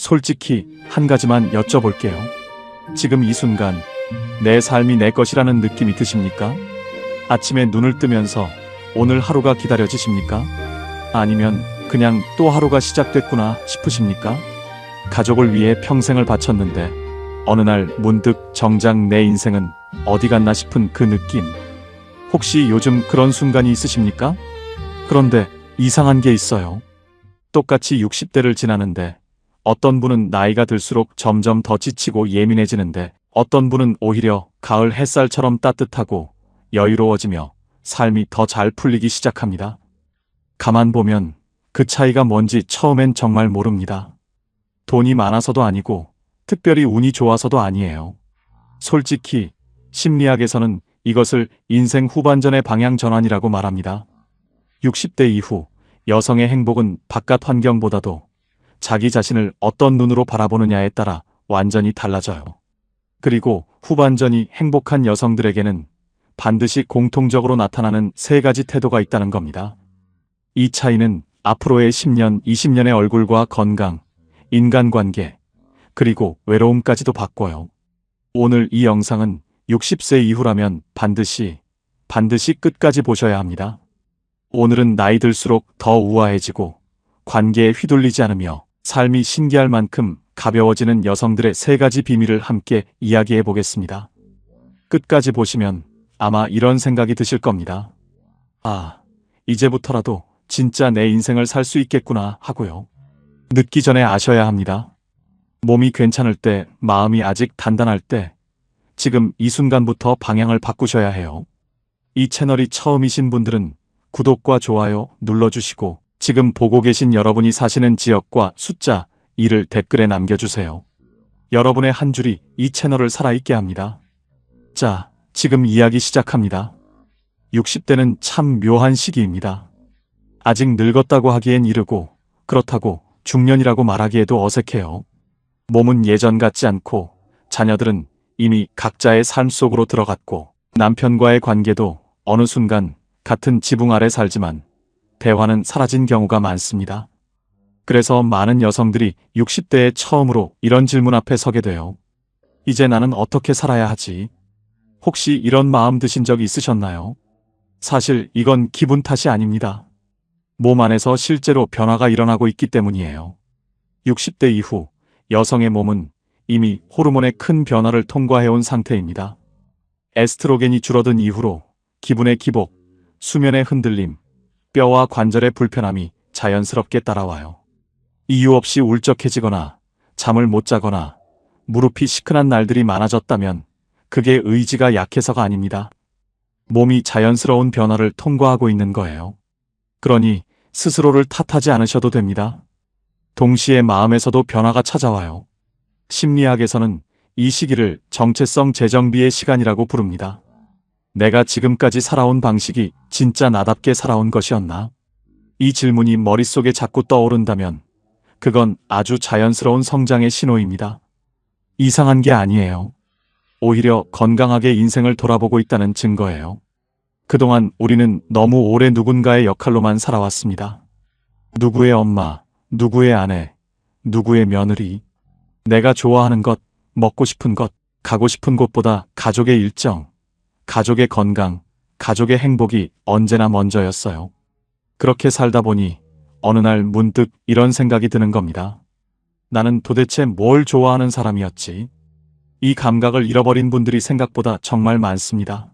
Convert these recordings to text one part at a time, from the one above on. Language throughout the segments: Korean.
솔직히 한 가지만 여쭤볼게요. 지금 이 순간 내 삶이 내 것이라는 느낌이 드십니까? 아침에 눈을 뜨면서 오늘 하루가 기다려지십니까? 아니면 그냥 또 하루가 시작됐구나 싶으십니까? 가족을 위해 평생을 바쳤는데 어느 날 문득 정작 내 인생은 어디 갔나 싶은 그 느낌. 혹시 요즘 그런 순간이 있으십니까? 그런데 이상한 게 있어요. 똑같이 60대를 지나는데 어떤 분은 나이가 들수록 점점 더 지치고 예민해지는데 어떤 분은 오히려 가을 햇살처럼 따뜻하고 여유로워지며 삶이 더 잘 풀리기 시작합니다. 가만 보면 그 차이가 뭔지 처음엔 정말 모릅니다. 돈이 많아서도 아니고 특별히 운이 좋아서도 아니에요. 솔직히 심리학에서는 이것을 인생 후반전의 방향 전환이라고 말합니다. 60대 이후 여성의 행복은 바깥 환경보다도 자기 자신을 어떤 눈으로 바라보느냐에 따라 완전히 달라져요. 그리고 후반전이 행복한 여성들에게는 반드시 공통적으로 나타나는 세 가지 태도가 있다는 겁니다. 이 차이는 앞으로의 10년, 20년의 얼굴과 건강, 인간관계, 그리고 외로움까지도 바꿔요. 오늘 이 영상은 60세 이후라면 반드시 끝까지 보셔야 합니다. 오늘은 나이 들수록 더 우아해지고 관계에 휘둘리지 않으며 삶이 신기할 만큼 가벼워지는 여성들의 세 가지 비밀을 함께 이야기해 보겠습니다. 끝까지 보시면 아마 이런 생각이 드실 겁니다. 아, 이제부터라도 진짜 내 인생을 살 수 있겠구나 하고요. 늦기 전에 아셔야 합니다. 몸이 괜찮을 때, 마음이 아직 단단할 때, 지금 이 순간부터 방향을 바꾸셔야 해요. 이 채널이 처음이신 분들은 구독과 좋아요 눌러주시고 지금 보고 계신 여러분이 사시는 지역과 숫자 2를 댓글에 남겨주세요. 여러분의 한 줄이 이 채널을 살아있게 합니다. 자, 지금 이야기 시작합니다. 60대는 참 묘한 시기입니다. 아직 늙었다고 하기엔 이르고 그렇다고 중년이라고 말하기에도 어색해요. 몸은 예전 같지 않고 자녀들은 이미 각자의 삶 속으로 들어갔고 남편과의 관계도 어느 순간 같은 지붕 아래 살지만 대화는 사라진 경우가 많습니다. 그래서 많은 여성들이 60대에 처음으로 이런 질문 앞에 서게 돼요. 이제 나는 어떻게 살아야 하지? 혹시 이런 마음 드신 적 있으셨나요? 사실 이건 기분 탓이 아닙니다. 몸 안에서 실제로 변화가 일어나고 있기 때문이에요. 60대 이후 여성의 몸은 이미 호르몬의 큰 변화를 통과해온 상태입니다. 에스트로겐이 줄어든 이후로 기분의 기복, 수면의 흔들림, 뼈와 관절의 불편함이 자연스럽게 따라와요. 이유 없이 울적해지거나 잠을 못 자거나 무릎이 시큰한 날들이 많아졌다면 그게 의지가 약해서가 아닙니다. 몸이 자연스러운 변화를 통과하고 있는 거예요. 그러니 스스로를 탓하지 않으셔도 됩니다. 동시에 마음에서도 변화가 찾아와요. 심리학에서는 이 시기를 정체성 재정비의 시간이라고 부릅니다. 내가 지금까지 살아온 방식이 진짜 나답게 살아온 것이었나? 이 질문이 머릿속에 자꾸 떠오른다면 그건 아주 자연스러운 성장의 신호입니다. 이상한 게 아니에요. 오히려 건강하게 인생을 돌아보고 있다는 증거예요. 그동안 우리는 너무 오래 누군가의 역할로만 살아왔습니다. 누구의 엄마, 누구의 아내, 누구의 며느리. 내가 좋아하는 것, 먹고 싶은 것, 가고 싶은 곳보다 가족의 일정, 가족의 건강, 가족의 행복이 언제나 먼저였어요. 그렇게 살다 보니 어느 날 문득 이런 생각이 드는 겁니다. 나는 도대체 뭘 좋아하는 사람이었지? 이 감각을 잃어버린 분들이 생각보다 정말 많습니다.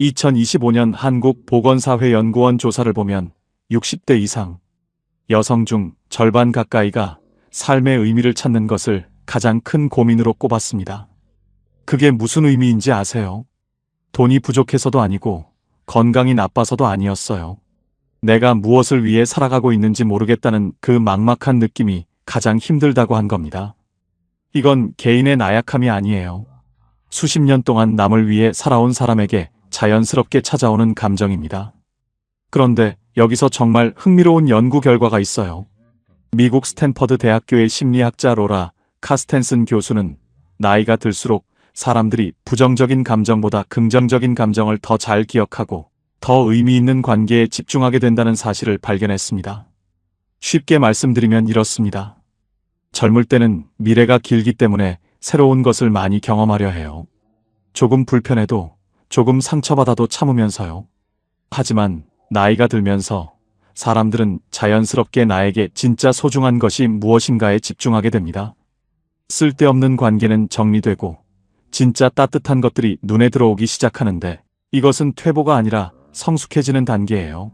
2025년 한국보건사회연구원 조사를 보면 60대 이상 여성 중 절반 가까이가 삶의 의미를 찾는 것을 가장 큰 고민으로 꼽았습니다. 그게 무슨 의미인지 아세요? 돈이 부족해서도 아니고 건강이 나빠서도 아니었어요. 내가 무엇을 위해 살아가고 있는지 모르겠다는 그 막막한 느낌이 가장 힘들다고 한 겁니다. 이건 개인의 나약함이 아니에요. 수십 년 동안 남을 위해 살아온 사람에게 자연스럽게 찾아오는 감정입니다. 그런데 여기서 정말 흥미로운 연구 결과가 있어요. 미국 스탠퍼드 대학교의 심리학자 로라 카스텐슨 교수는 나이가 들수록 사람들이 부정적인 감정보다 긍정적인 감정을 더 잘 기억하고 더 의미 있는 관계에 집중하게 된다는 사실을 발견했습니다. 쉽게 말씀드리면 이렇습니다. 젊을 때는 미래가 길기 때문에 새로운 것을 많이 경험하려 해요. 조금 불편해도, 조금 상처받아도 참으면서요. 하지만 나이가 들면서 사람들은 자연스럽게 나에게 진짜 소중한 것이 무엇인가에 집중하게 됩니다. 쓸데없는 관계는 정리되고 진짜 따뜻한 것들이 눈에 들어오기 시작하는데, 이것은 퇴보가 아니라 성숙해지는 단계예요.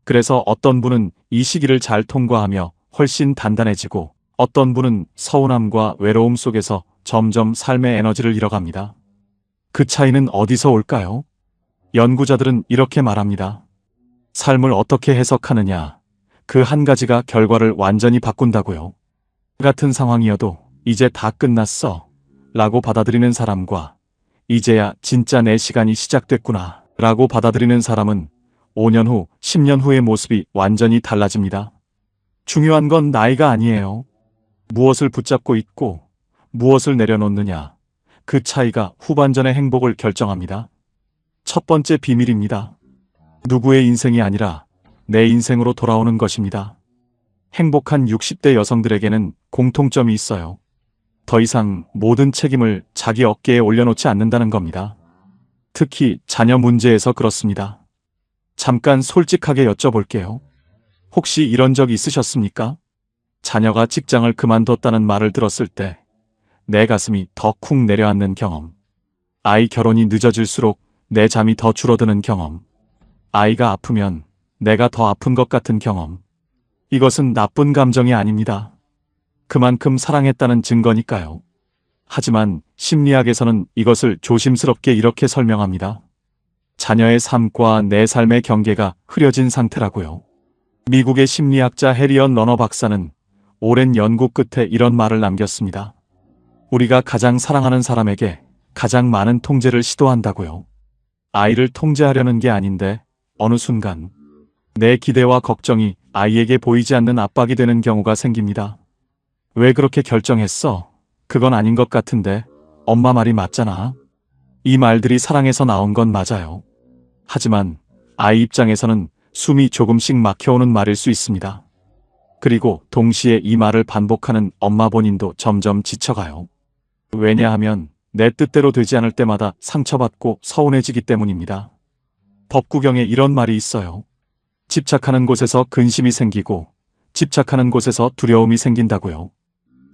그래서 어떤 분은 이 시기를 잘 통과하며 훨씬 단단해지고, 어떤 분은 서운함과 외로움 속에서 점점 삶의 에너지를 잃어갑니다. 그 차이는 어디서 올까요? 연구자들은 이렇게 말합니다. 삶을 어떻게 해석하느냐, 그 한 가지가 결과를 완전히 바꾼다고요. 같은 상황이어도 이제 다 끝났어 라고 받아들이는 사람과, 이제야 진짜 내 시간이 시작됐구나 라고 받아들이는 사람은 5년 후, 10년 후의 모습이 완전히 달라집니다. 중요한 건 나이가 아니에요. 무엇을 붙잡고 있고 무엇을 내려놓느냐, 그 차이가 후반전의 행복을 결정합니다. 첫 번째 비밀입니다. 누구의 인생이 아니라 내 인생으로 돌아오는 것입니다. 행복한 60대 여성들에게는 공통점이 있어요. 더 이상 모든 책임을 자기 어깨에 올려놓지 않는다는 겁니다. 특히 자녀 문제에서 그렇습니다. 잠깐 솔직하게 여쭤볼게요. 혹시 이런 적 있으셨습니까? 자녀가 직장을 그만뒀다는 말을 들었을 때 내 가슴이 더 쿵 내려앉는 경험. 아이 결혼이 늦어질수록 내 잠이 더 줄어드는 경험. 아이가 아프면 내가 더 아픈 것 같은 경험. 이것은 나쁜 감정이 아닙니다. 그만큼 사랑했다는 증거니까요. 하지만 심리학에서는 이것을 조심스럽게 이렇게 설명합니다. 자녀의 삶과 내 삶의 경계가 흐려진 상태라고요. 미국의 심리학자 해리언 러너 박사는 오랜 연구 끝에 이런 말을 남겼습니다. 우리가 가장 사랑하는 사람에게 가장 많은 통제를 시도한다고요. 아이를 통제하려는 게 아닌데 어느 순간 내 기대와 걱정이 아이에게 보이지 않는 압박이 되는 경우가 생깁니다. 왜 그렇게 결정했어? 그건 아닌 것 같은데 엄마 말이 맞잖아. 이 말들이 사랑에서 나온 건 맞아요. 하지만 아이 입장에서는 숨이 조금씩 막혀오는 말일 수 있습니다. 그리고 동시에 이 말을 반복하는 엄마 본인도 점점 지쳐가요. 왜냐하면 내 뜻대로 되지 않을 때마다 상처받고 서운해지기 때문입니다. 법구경에 이런 말이 있어요. 집착하는 곳에서 근심이 생기고 집착하는 곳에서 두려움이 생긴다고요.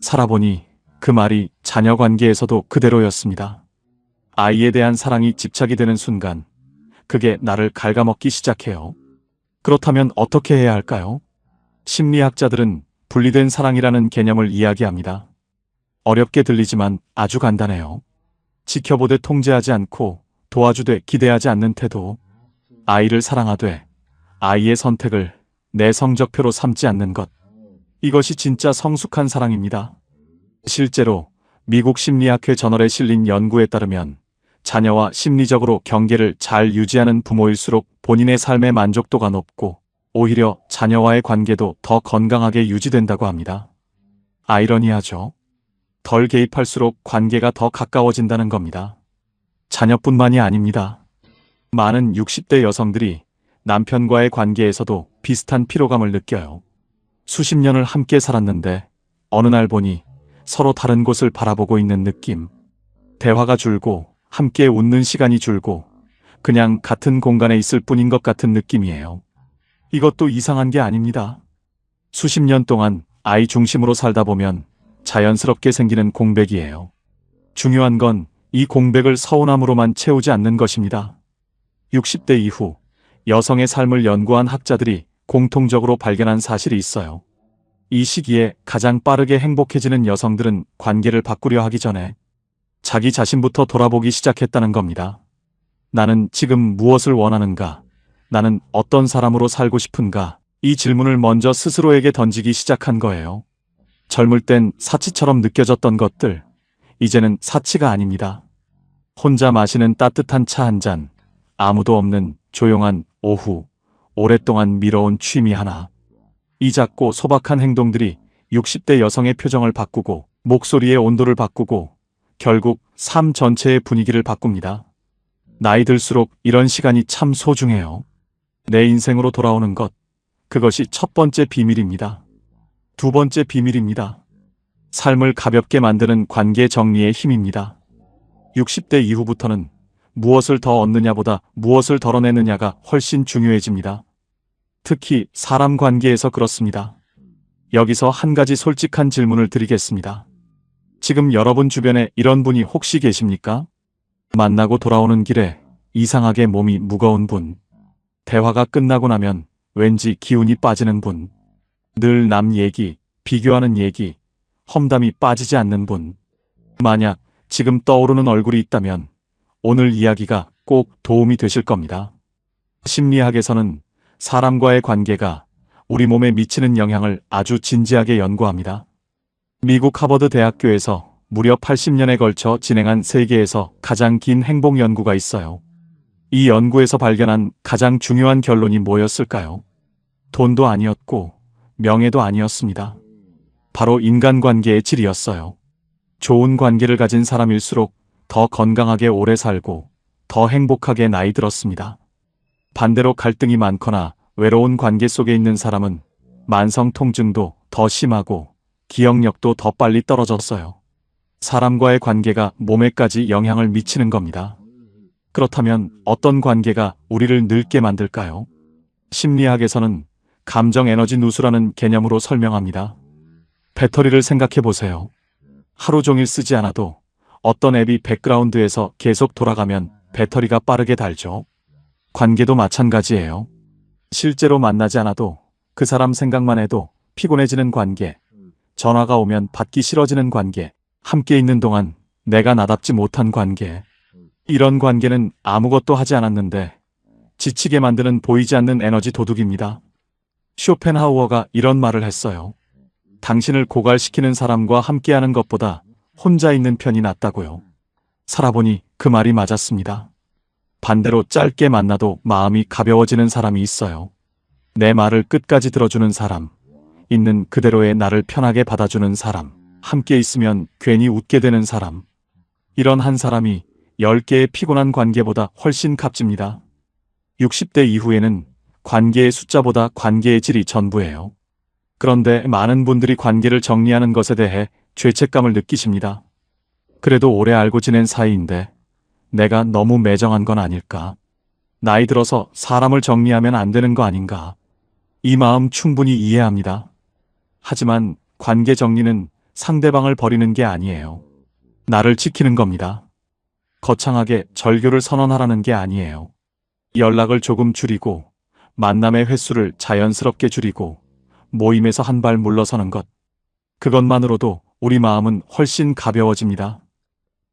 살아보니 그 말이 자녀 관계에서도 그대로였습니다. 아이에 대한 사랑이 집착이 되는 순간 그게 나를 갉아먹기 시작해요. 그렇다면 어떻게 해야 할까요? 심리학자들은 분리된 사랑이라는 개념을 이야기합니다. 어렵게 들리지만 아주 간단해요. 지켜보되 통제하지 않고 도와주되 기대하지 않는 태도. 아이를 사랑하되 아이의 선택을 내 성적표로 삼지 않는 것. 이것이 진짜 성숙한 사랑입니다. 실제로 미국 심리학회 저널에 실린 연구에 따르면 자녀와 심리적으로 경계를 잘 유지하는 부모일수록 본인의 삶의 만족도가 높고 오히려 자녀와의 관계도 더 건강하게 유지된다고 합니다. 아이러니하죠. 덜 개입할수록 관계가 더 가까워진다는 겁니다. 자녀뿐만이 아닙니다. 많은 60대 여성들이 남편과의 관계에서도 비슷한 피로감을 느껴요. 수십 년을 함께 살았는데 어느 날 보니 서로 다른 곳을 바라보고 있는 느낌. 대화가 줄고 함께 웃는 시간이 줄고 그냥 같은 공간에 있을 뿐인 것 같은 느낌이에요. 이것도 이상한 게 아닙니다. 수십 년 동안 아이 중심으로 살다 보면 자연스럽게 생기는 공백이에요. 중요한 건 이 공백을 서운함으로만 채우지 않는 것입니다. 60대 이후 여성의 삶을 연구한 학자들이 공통적으로 발견한 사실이 있어요. 이 시기에 가장 빠르게 행복해지는 여성들은 관계를 바꾸려 하기 전에 자기 자신부터 돌아보기 시작했다는 겁니다. 나는 지금 무엇을 원하는가? 나는 어떤 사람으로 살고 싶은가? 이 질문을 먼저 스스로에게 던지기 시작한 거예요. 젊을 땐 사치처럼 느껴졌던 것들, 이제는 사치가 아닙니다. 혼자 마시는 따뜻한 차 한 잔, 아무도 없는 조용한 오후, 오랫동안 미뤄온 취미 하나. 이 작고 소박한 행동들이 60대 여성의 표정을 바꾸고 목소리의 온도를 바꾸고 결국 삶 전체의 분위기를 바꿉니다. 나이 들수록 이런 시간이 참 소중해요. 내 인생으로 돌아오는 것, 그것이 첫 번째 비밀입니다. 두 번째 비밀입니다. 삶을 가볍게 만드는 관계 정리의 힘입니다. 60대 이후부터는 무엇을 더 얻느냐보다 무엇을 덜어내느냐가 훨씬 중요해집니다. 특히 사람 관계에서 그렇습니다. 여기서 한 가지 솔직한 질문을 드리겠습니다. 지금 여러분 주변에 이런 분이 혹시 계십니까? 만나고 돌아오는 길에 이상하게 몸이 무거운 분. 대화가 끝나고 나면 왠지 기운이 빠지는 분. 늘 남 얘기, 비교하는 얘기, 험담이 빠지지 않는 분. 만약 지금 떠오르는 얼굴이 있다면 오늘 이야기가 꼭 도움이 되실 겁니다. 심리학에서는 사람과의 관계가 우리 몸에 미치는 영향을 아주 진지하게 연구합니다. 미국 하버드 대학교에서 무려 80년에 걸쳐 진행한 세계에서 가장 긴 행복 연구가 있어요. 이 연구에서 발견한 가장 중요한 결론이 뭐였을까요? 돈도 아니었고 명예도 아니었습니다. 바로 인간관계의 질이었어요. 좋은 관계를 가진 사람일수록 더 건강하게 오래 살고 더 행복하게 나이 들었습니다. 반대로 갈등이 많거나 외로운 관계 속에 있는 사람은 만성 통증도 더 심하고 기억력도 더 빨리 떨어졌어요. 사람과의 관계가 몸에까지 영향을 미치는 겁니다. 그렇다면 어떤 관계가 우리를 늙게 만들까요? 심리학에서는 감정 에너지 누수라는 개념으로 설명합니다. 배터리를 생각해 보세요. 하루 종일 쓰지 않아도 어떤 앱이 백그라운드에서 계속 돌아가면 배터리가 빠르게 닳죠. 관계도 마찬가지예요. 실제로 만나지 않아도 그 사람 생각만 해도 피곤해지는 관계, 전화가 오면 받기 싫어지는 관계, 함께 있는 동안 내가 나답지 못한 관계. 이런 관계는 아무것도 하지 않았는데 지치게 만드는 보이지 않는 에너지 도둑입니다. 쇼펜하우어가 이런 말을 했어요. 당신을 고갈시키는 사람과 함께하는 것보다 혼자 있는 편이 낫다고요. 살아보니 그 말이 맞았습니다. 반대로 짧게 만나도 마음이 가벼워지는 사람이 있어요. 내 말을 끝까지 들어주는 사람, 있는 그대로의 나를 편하게 받아주는 사람, 함께 있으면 괜히 웃게 되는 사람. 이런 한 사람이 10개의 피곤한 관계보다 훨씬 값집니다. 60대 이후에는 관계의 숫자보다 관계의 질이 전부예요. 그런데 많은 분들이 관계를 정리하는 것에 대해 죄책감을 느끼십니다. 그래도 오래 알고 지낸 사이인데 내가 너무 매정한 건 아닐까? 나이 들어서 사람을 정리하면 안 되는 거 아닌가? 이 마음 충분히 이해합니다. 하지만 관계 정리는 상대방을 버리는 게 아니에요. 나를 지키는 겁니다. 거창하게 절교를 선언하라는 게 아니에요. 연락을 조금 줄이고 만남의 횟수를 자연스럽게 줄이고 모임에서 한 발 물러서는 것. 그것만으로도 우리 마음은 훨씬 가벼워집니다.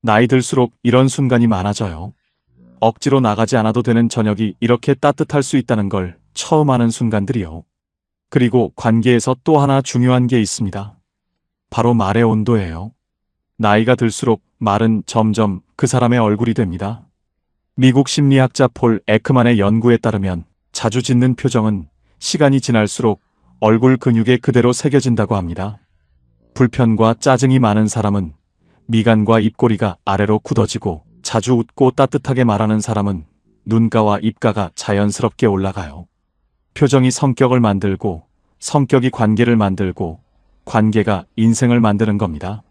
나이 들수록 이런 순간이 많아져요. 억지로 나가지 않아도 되는 저녁이 이렇게 따뜻할 수 있다는 걸 처음 아는 순간들이요. 그리고 관계에서 또 하나 중요한 게 있습니다. 바로 말의 온도예요. 나이가 들수록 말은 점점 그 사람의 얼굴이 됩니다. 미국 심리학자 폴 에크만의 연구에 따르면 자주 짓는 표정은 시간이 지날수록 얼굴 근육에 그대로 새겨진다고 합니다. 불편과 짜증이 많은 사람은 미간과 입꼬리가 아래로 굳어지고 자주 웃고 따뜻하게 말하는 사람은 눈가와 입가가 자연스럽게 올라가요. 표정이 성격을 만들고 성격이 관계를 만들고 관계가 인생을 만드는 겁니다.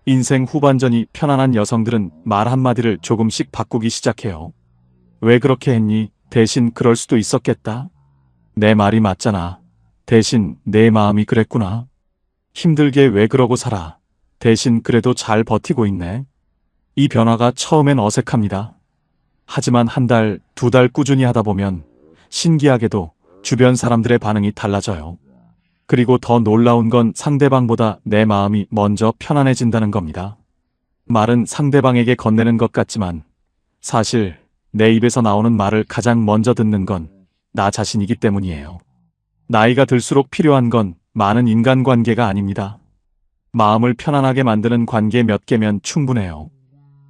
인생 후반전이 편안한 여성들은 말 한마디를 조금씩 바꾸기 시작해요. 왜 그렇게 했니? 대신 그럴 수도 있었겠다. 내 말이 맞잖아. 대신 내 마음이 그랬구나. 힘들게 왜 그러고 살아. 대신 그래도 잘 버티고 있네. 이 변화가 처음엔 어색합니다. 하지만 한 달, 두 달 꾸준히 하다 보면 신기하게도 주변 사람들의 반응이 달라져요. 그리고 더 놀라운 건 상대방보다 내 마음이 먼저 편안해진다는 겁니다. 말은 상대방에게 건네는 것 같지만 사실 내 입에서 나오는 말을 가장 먼저 듣는 건 나 자신이기 때문이에요. 나이가 들수록 필요한 건 많은 인간관계가 아닙니다. 마음을 편안하게 만드는 관계 몇 개면 충분해요.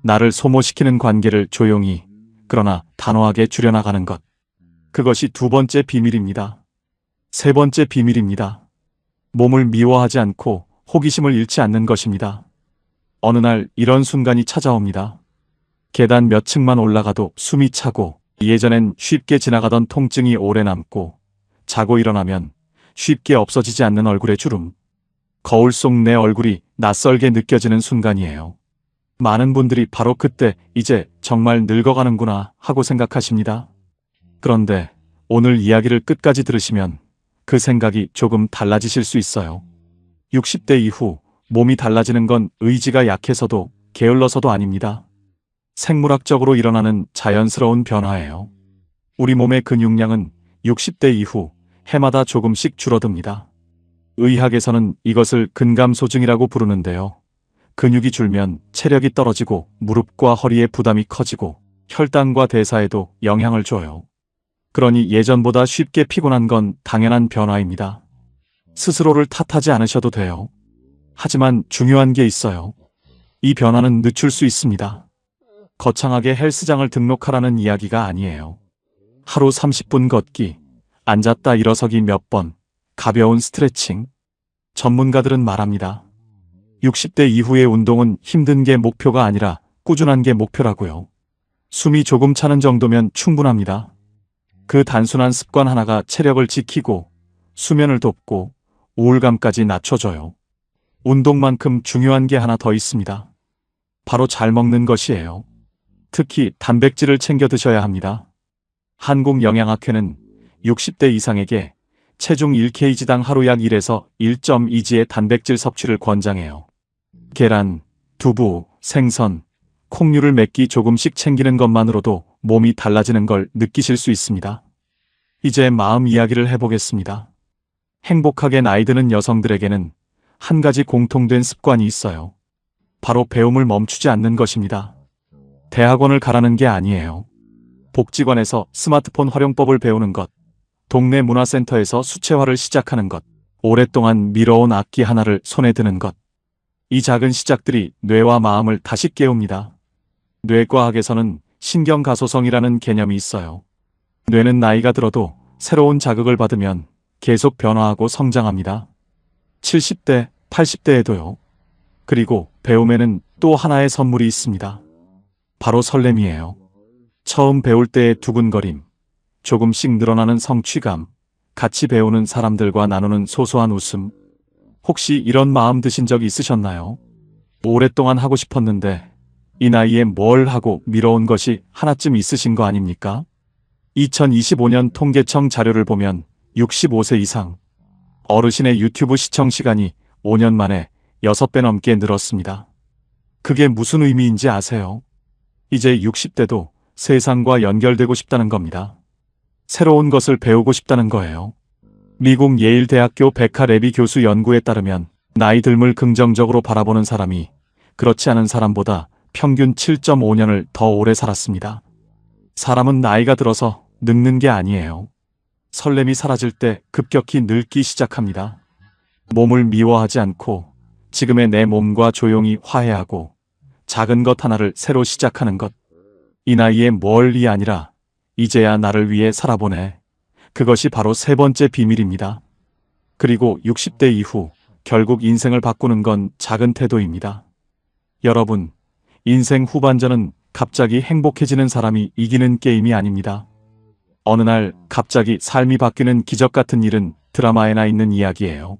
나를 소모시키는 관계를 조용히, 그러나 단호하게 줄여나가는 것. 그것이 두 번째 비밀입니다. 세 번째 비밀입니다. 몸을 미워하지 않고 호기심을 잃지 않는 것입니다. 어느 날 이런 순간이 찾아옵니다. 계단 몇 층만 올라가도 숨이 차고 예전엔 쉽게 지나가던 통증이 오래 남고 자고 일어나면 쉽게 없어지지 않는 얼굴의 주름. 거울 속 내 얼굴이 낯설게 느껴지는 순간이에요. 많은 분들이 바로 그때 이제 정말 늙어가는구나 하고 생각하십니다. 그런데 오늘 이야기를 끝까지 들으시면 그 생각이 조금 달라지실 수 있어요. 60대 이후 몸이 달라지는 건 의지가 약해서도 게을러서도 아닙니다. 생물학적으로 일어나는 자연스러운 변화예요. 우리 몸의 근육량은 60대 이후 해마다 조금씩 줄어듭니다. 의학에서는 이것을 근감소증이라고 부르는데요. 근육이 줄면 체력이 떨어지고 무릎과 허리에 부담이 커지고 혈당과 대사에도 영향을 줘요. 그러니 예전보다 쉽게 피곤한 건 당연한 변화입니다. 스스로를 탓하지 않으셔도 돼요. 하지만 중요한 게 있어요. 이 변화는 늦출 수 있습니다. 거창하게 헬스장을 등록하라는 이야기가 아니에요. 하루 30분 걷기, 앉았다 일어서기 몇 번, 가벼운 스트레칭. 전문가들은 말합니다. 60대 이후의 운동은 힘든 게 목표가 아니라 꾸준한 게 목표라고요. 숨이 조금 차는 정도면 충분합니다. 그 단순한 습관 하나가 체력을 지키고 수면을 돕고 우울감까지 낮춰줘요. 운동만큼 중요한 게 하나 더 있습니다. 바로 잘 먹는 것이에요. 특히 단백질을 챙겨 드셔야 합니다. 한국영양학회는 60대 이상에게 체중 1kg당 하루 약 1에서 1.2g의 단백질 섭취를 권장해요. 계란, 두부, 생선, 콩류를 몇 끼 조금씩 챙기는 것만으로도 몸이 달라지는 걸 느끼실 수 있습니다. 이제 마음 이야기를 해보겠습니다. 행복하게 나이 드는 여성들에게는 한 가지 공통된 습관이 있어요. 바로 배움을 멈추지 않는 것입니다. 대학원을 가라는 게 아니에요. 복지관에서 스마트폰 활용법을 배우는 것, 동네 문화센터에서 수채화를 시작하는 것, 오랫동안 미뤄온 악기 하나를 손에 드는 것. 이 작은 시작들이 뇌와 마음을 다시 깨웁니다. 뇌과학에서는 신경가소성이라는 개념이 있어요. 뇌는 나이가 들어도 새로운 자극을 받으면 계속 변화하고 성장합니다. 70대, 80대에도요. 그리고 배움에는 또 하나의 선물이 있습니다. 바로 설렘이에요. 처음 배울 때의 두근거림, 조금씩 늘어나는 성취감, 같이 배우는 사람들과 나누는 소소한 웃음. 혹시 이런 마음 드신 적 있으셨나요? 오랫동안 하고 싶었는데 이 나이에 뭘 하고 미뤄온 것이 하나쯤 있으신 거 아닙니까? 2025년 통계청 자료를 보면 65세 이상 어르신의 유튜브 시청 시간이 5년 만에 6배 넘게 늘었습니다. 그게 무슨 의미인지 아세요? 이제 60대도 세상과 연결되고 싶다는 겁니다. 새로운 것을 배우고 싶다는 거예요. 미국 예일대학교 베카 레비 교수 연구에 따르면 나이 듦을 긍정적으로 바라보는 사람이 그렇지 않은 사람보다 평균 7.5년을 더 오래 살았습니다. 사람은 나이가 들어서 늙는 게 아니에요. 설렘이 사라질 때 급격히 늙기 시작합니다. 몸을 미워하지 않고 지금의 내 몸과 조용히 화해하고 작은 것 하나를 새로 시작하는 것. 이 나이에 뭘이 아니라 이제야 나를 위해 살아보네. 그것이 바로 세 번째 비밀입니다. 그리고 60대 이후 결국 인생을 바꾸는 건 작은 태도입니다. 여러분, 인생 후반전은 갑자기 행복해지는 사람이 이기는 게임이 아닙니다. 어느 날 갑자기 삶이 바뀌는 기적 같은 일은 드라마에나 있는 이야기예요.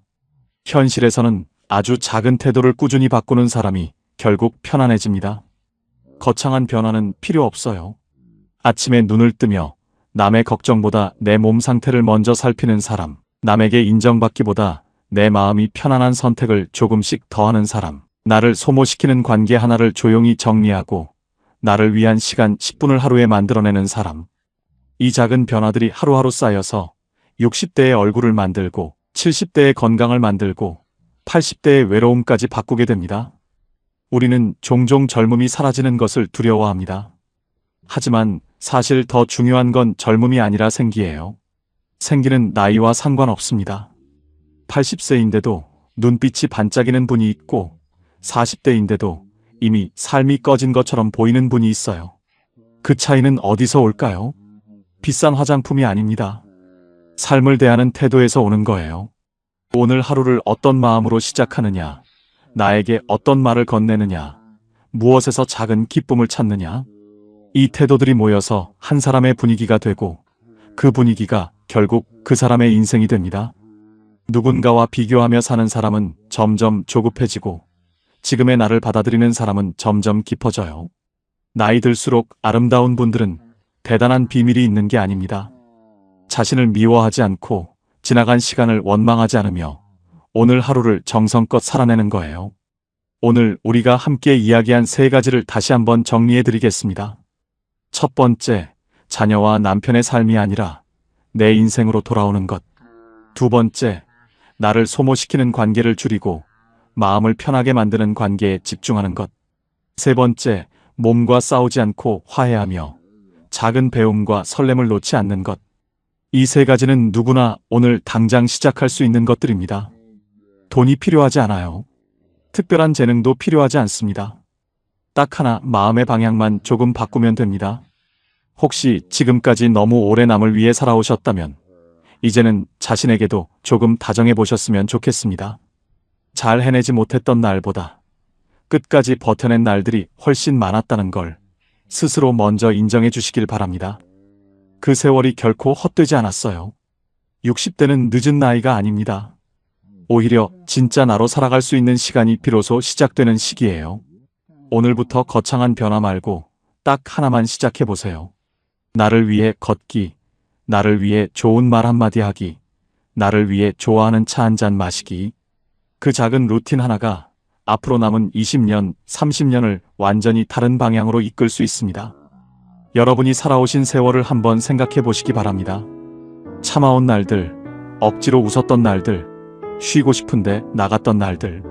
현실에서는 아주 작은 태도를 꾸준히 바꾸는 사람이 결국 편안해집니다. 거창한 변화는 필요 없어요. 아침에 눈을 뜨며 남의 걱정보다 내 몸 상태를 먼저 살피는 사람, 남에게 인정받기보다 내 마음이 편안한 선택을 조금씩 더하는 사람, 나를 소모시키는 관계 하나를 조용히 정리하고 나를 위한 시간 10분을 하루에 만들어내는 사람. 이 작은 변화들이 하루하루 쌓여서 60대의 얼굴을 만들고 70대의 건강을 만들고 80대의 외로움까지 바꾸게 됩니다. 우리는 종종 젊음이 사라지는 것을 두려워합니다. 하지만 사실 더 중요한 건 젊음이 아니라 생기예요. 생기는 나이와 상관없습니다. 80세인데도 눈빛이 반짝이는 분이 있고 40대인데도 이미 삶이 꺼진 것처럼 보이는 분이 있어요. 그 차이는 어디서 올까요? 비싼 화장품이 아닙니다. 삶을 대하는 태도에서 오는 거예요. 오늘 하루를 어떤 마음으로 시작하느냐, 나에게 어떤 말을 건네느냐, 무엇에서 작은 기쁨을 찾느냐. 이 태도들이 모여서 한 사람의 분위기가 되고 그 분위기가 결국 그 사람의 인생이 됩니다. 누군가와 비교하며 사는 사람은 점점 조급해지고 지금의 나를 받아들이는 사람은 점점 깊어져요. 나이 들수록 아름다운 분들은 대단한 비밀이 있는 게 아닙니다. 자신을 미워하지 않고 지나간 시간을 원망하지 않으며 오늘 하루를 정성껏 살아내는 거예요. 오늘 우리가 함께 이야기한 3가지를 다시 한번 정리해 드리겠습니다. 첫 번째, 자녀와 남편의 삶이 아니라 내 인생으로 돌아오는 것. 두 번째, 나를 소모시키는 관계를 줄이고 마음을 편하게 만드는 관계에 집중하는 것. 세 번째, 몸과 싸우지 않고 화해하며 작은 배움과 설렘을 놓지 않는 것. 이 3가지는 누구나 오늘 당장 시작할 수 있는 것들입니다. 돈이 필요하지 않아요. 특별한 재능도 필요하지 않습니다. 딱 하나, 마음의 방향만 조금 바꾸면 됩니다. 혹시 지금까지 너무 오래 남을 위해 살아오셨다면 이제는 자신에게도 조금 다정해 보셨으면 좋겠습니다. 잘 해내지 못했던 날보다 끝까지 버텨낸 날들이 훨씬 많았다는 걸 스스로 먼저 인정해 주시길 바랍니다. 그 세월이 결코 헛되지 않았어요. 60대는 늦은 나이가 아닙니다. 오히려 진짜 나로 살아갈 수 있는 시간이 비로소 시작되는 시기예요. 오늘부터 거창한 변화 말고 딱 하나만 시작해 보세요. 나를 위해 걷기, 나를 위해 좋은 말 한마디 하기, 나를 위해 좋아하는 차 한 잔 마시기. 그 작은 루틴 하나가 앞으로 남은 20년, 30년을 완전히 다른 방향으로 이끌 수 있습니다. 여러분이 살아오신 세월을 한번 생각해 보시기 바랍니다. 참아온 날들, 억지로 웃었던 날들, 쉬고 싶은데 나갔던 날들.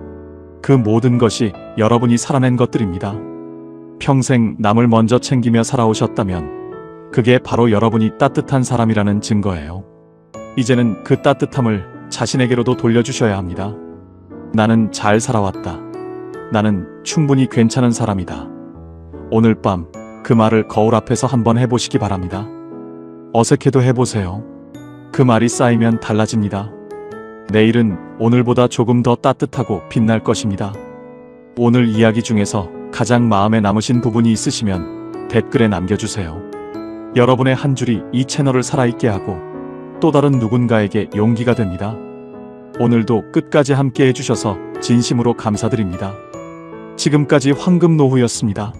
그 모든 것이 여러분이 살아낸 것들입니다. 평생 남을 먼저 챙기며 살아오셨다면 그게 바로 여러분이 따뜻한 사람이라는 증거예요. 이제는 그 따뜻함을 자신에게로도 돌려주셔야 합니다. 나는 잘 살아왔다. 나는 충분히 괜찮은 사람이다. 오늘 밤 그 말을 거울 앞에서 한번 해보시기 바랍니다. 어색해도 해보세요. 그 말이 쌓이면 달라집니다. 내일은 오늘보다 조금 더 따뜻하고 빛날 것입니다. 오늘 이야기 중에서 가장 마음에 남으신 부분이 있으시면 댓글에 남겨주세요. 여러분의 한 줄이 이 채널을 살아있게 하고 또 다른 누군가에게 용기가 됩니다. 오늘도 끝까지 함께 해주셔서 진심으로 감사드립니다. 지금까지 황금노후였습니다.